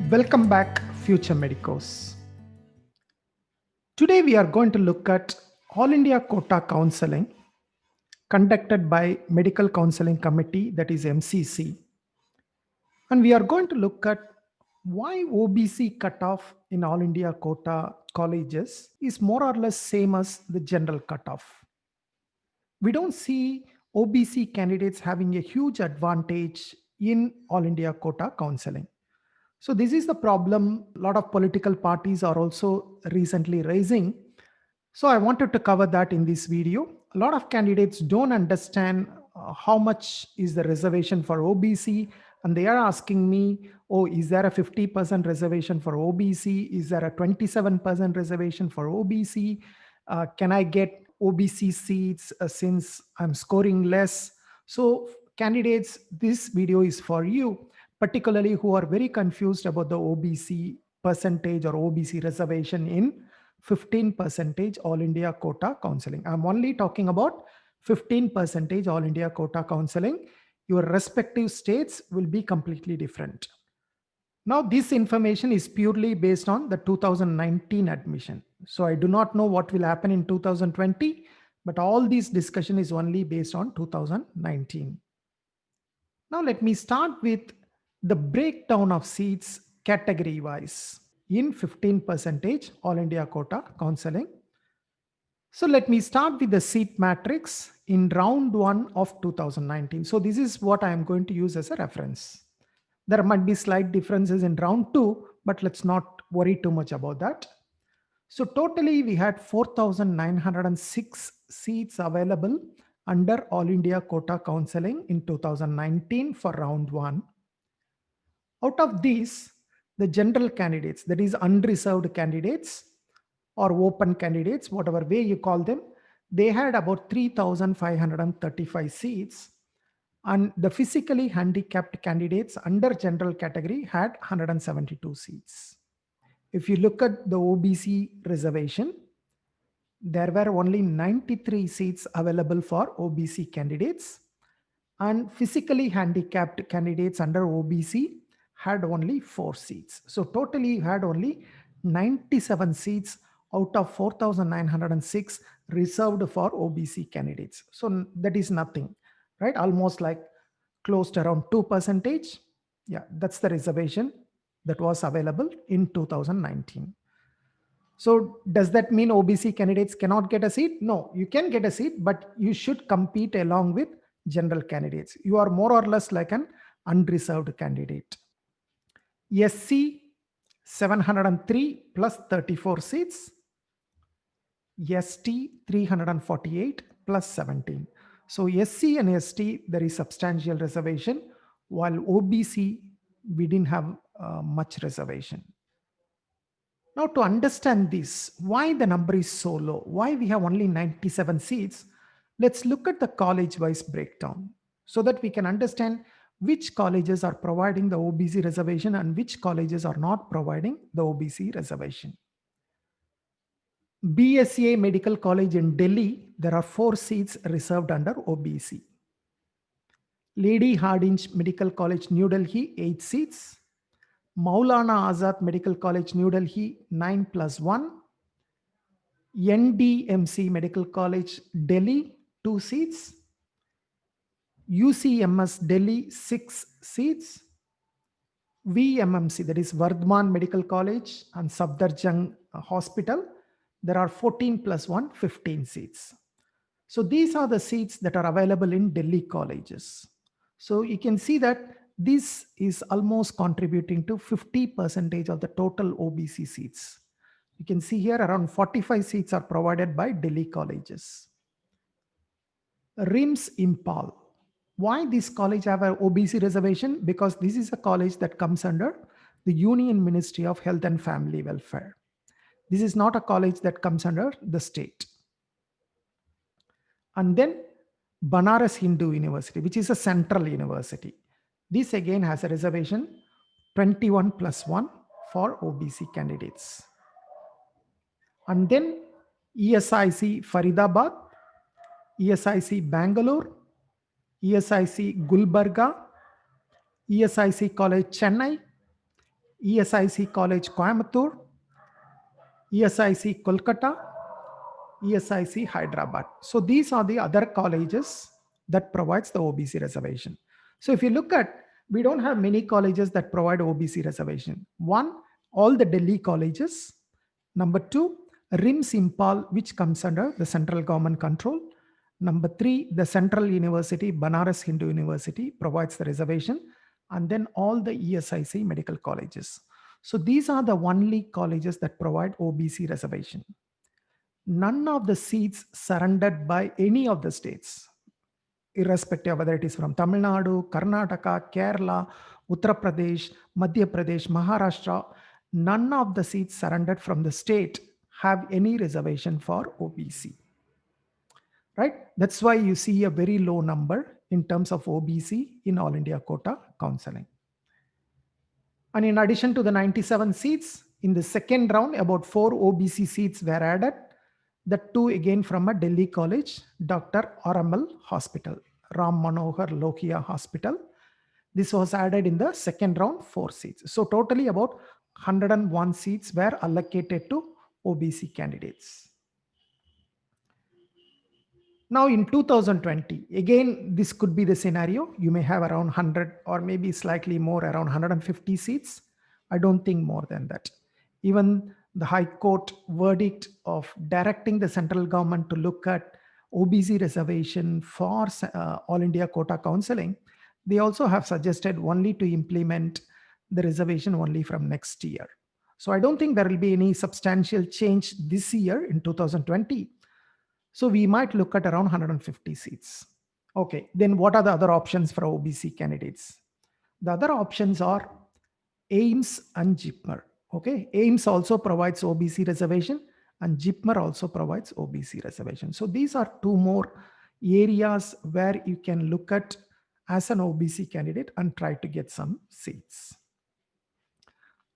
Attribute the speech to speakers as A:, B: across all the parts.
A: Welcome back, future medicos. Today we are going to look at All India Quota Counseling conducted by Medical Counseling Committee, that is MCC, and we are going to look at why OBC cutoff in All India Quota colleges is more or less same as the general cutoff. We don't see OBC candidates having a huge advantage in All India Quota counseling. So this is the problem a lot of political parties are also recently raising. So I wanted to cover that in this video. A lot of candidates don't understand how much is the reservation for OBC, and they are asking me, oh, is there a 50% reservation for OBC? Is there a 27% reservation for OBC? Can I get OBC seats since I'm scoring less? So candidates, this video is for you, particularly who are very confused about the OBC percentage or OBC reservation in 15 percentage All India Quota counseling. I'm only talking about 15 percentage All India Quota counseling. Your respective states will be completely different. Now, this information is purely based on the 2019 admission. So I do not know what will happen in 2020, but all this discussion is only based on 2019. Now let me start with the breakdown of seats category wise in 15 percentage All India Quota counseling. So let me start with the seat matrix in round 1 of 2019. So this is what I am going to use as a reference. There might be slight differences in round 2, but let's not worry too much about that. So totally we had 4,906 seats available under All India Quota counseling in 2019 for round 1. Out of these, the general candidates, that is unreserved candidates or open candidates, whatever way you call them, they had about 3,535 seats. And the physically handicapped candidates under general category had 172 seats. If you look at the OBC reservation, there were only 93 seats available for OBC candidates, and physically handicapped candidates under OBC had only 4 seats. So totally you had only 97 seats out of 4,906 reserved for OBC candidates. So that is nothing, right? Almost like close to around 2%. Yeah, that's the reservation that was available in 2019. So does that mean OBC candidates cannot get a seat? No, you can get a seat, but you should compete along with general candidates. You are more or less like an unreserved candidate. SC 703 plus 34 seats. ST 348 plus 17. So SC and ST, there is substantial reservation, while OBC, we didn't have much reservation. Now to understand this, why the number is so low, why we have only 97 seats, let's look at the college-wise breakdown so that we can understand which colleges are providing the OBC reservation and which colleges are not providing the OBC reservation. BSA Medical College in Delhi, there are 4 seats reserved under OBC. Lady Hardinge Medical College, New Delhi, 8 seats. Maulana Azad Medical College, New Delhi, 9 plus 1. NDMC Medical College, Delhi, 2 seats. UCMS Delhi, 6 seats. VMMC, that is Vardhman Medical College and Safdarjung Hospital, there are 14 plus 1, 15 seats. So these are the seats that are available in Delhi colleges. So you can see that this is almost contributing to 50% of the total OBC seats. You can see here around 45 seats are provided by Delhi colleges. RIMS Impal. Why this college have an OBC reservation? Because this is a college that comes under the Union Ministry of Health and Family Welfare. This is not a college that comes under the state. And then Banaras Hindu University, which is a central university. This again has a reservation 21 plus 1 for OBC candidates. And then ESIC Faridabad, ESIC Bangalore, ESIC Gulbarga, ESIC College Chennai, ESIC College Coimbatore, ESIC Kolkata, ESIC Hyderabad. So these are the other colleges that provides the OBC reservation. So if you look at, we don't have many colleges that provide OBC reservation. One, all the Delhi colleges. Number two, RIMS Impal, which comes under the central government control. Number three, the Central University, Banaras Hindu University provides the reservation. And then all the ESIC medical colleges. So these are the only colleges that provide OBC reservation. None of the seats surrendered by any of the states, irrespective of whether it is from Tamil Nadu, Karnataka, Kerala, Uttar Pradesh, Madhya Pradesh, Maharashtra, none of the seats surrendered from the state have any reservation for OBC. Right? That's why you see a very low number in terms of OBC in All India Quota counseling. And in addition to the 97 seats, in the second round, about 4 OBC seats were added. The 2 again from a Delhi college, Dr. Oramal Hospital, Ram Manohar Lohia Hospital. This was added in the second round, 4 seats. So totally about 101 seats were allocated to OBC candidates. Now in 2020, again, this could be the scenario. You may have around 100 or maybe slightly more, around 150 seats. I don't think more than that. Even the High Court verdict of directing the central government to look at OBC reservation for All India Quota counseling, they also have suggested only to implement the reservation only from next year. So I don't think there will be any substantial change this year in 2020. So we might look at around 150 seats. Okay, then what are the other options for OBC candidates? The other options are AIMS and JIPMER. Okay, AIMS also provides OBC reservation and JIPMER also provides OBC reservation. So these are 2 more areas where you can look at as an OBC candidate and try to get some seats.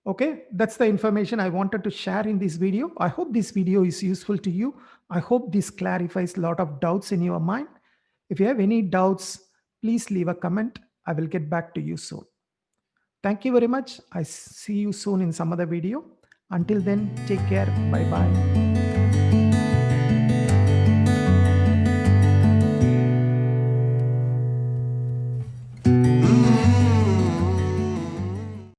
A: Okay, that's the information I wanted to share in this video. I hope this video is useful to you. I hope this clarifies a lot of doubts in your mind. If you have any doubts, please leave a comment. I will get back to you soon. Thank you very much. I see you soon in some other video. Until then, take care. Bye-bye.